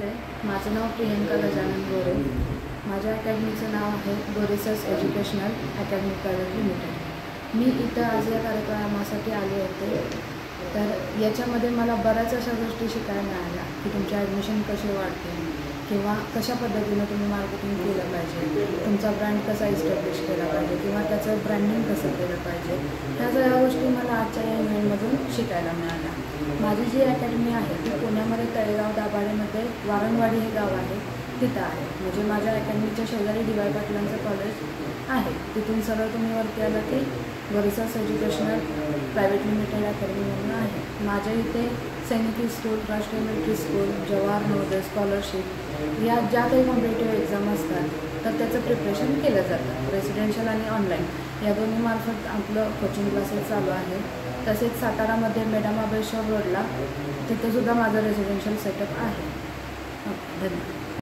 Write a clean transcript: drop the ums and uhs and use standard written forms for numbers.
नमस्ते, माझं नाव प्रियंका गजानन गोरे। माझ्या अकॅडमीचं नाव आहे गोरेसस एज्युकेशनल अकॅडमी प्रायव्हेट लिमिटेड। मी इथं आज या कार्यक्रमासाठी आले होते। तर याच्यामध्ये मला बऱ्याच अशा गोष्टी शिकायला मिळाल्या की तुमचे ॲडमिशन कसे वाढतील किंवा कशा पद्धतीने तुम्ही मार्केटिंग केलं पाहिजे, तुमचा ब्रँड कसा इस्टॅब्लिश केला पाहिजे किंवा त्याचं ब्रँडिंग कसं केलं पाहिजे, ह्या सगळ्या गोष्टी मला आजच्या या इव्हेंटमधून शिकायला मिळाल्या। माझी जी अकॅडमी आहे ती पुण्यामध्ये तळेगाव दाभाडेमध्ये वारणवाडी हे गाव आहे, तिथं आहे। म्हणजे माझ्या अकॅडमीच्या शेजारी डी वाय पाटलांचं कॉलेज आहे, तिथून सरळ तुम्ही वरती आलं की गोरेसस एज्युकेशनल प्रायव्हेट लिमिटेड अकॅडमी म्हणून आहे। माझ्या इथे सैनिकी स्कूल, राष्ट्रीय military school, Jawahar Navodaya scholarship या ज्या काही कॉम्पिटेटिव्ह एक्झाम असतात तर त्याचं प्रिपरेशन केलं जातं। रेसिडेन्शियल आणि ऑनलाईन या दोन्ही मार्फत आपलं कोचिंग क्लासेस चालू आहे। तसेच सातारामध्ये मेडामाबेश्वर रोडला तिथेसुद्धा माझं रेसिडेन्शियल सेटअप आहे। धन्यवाद।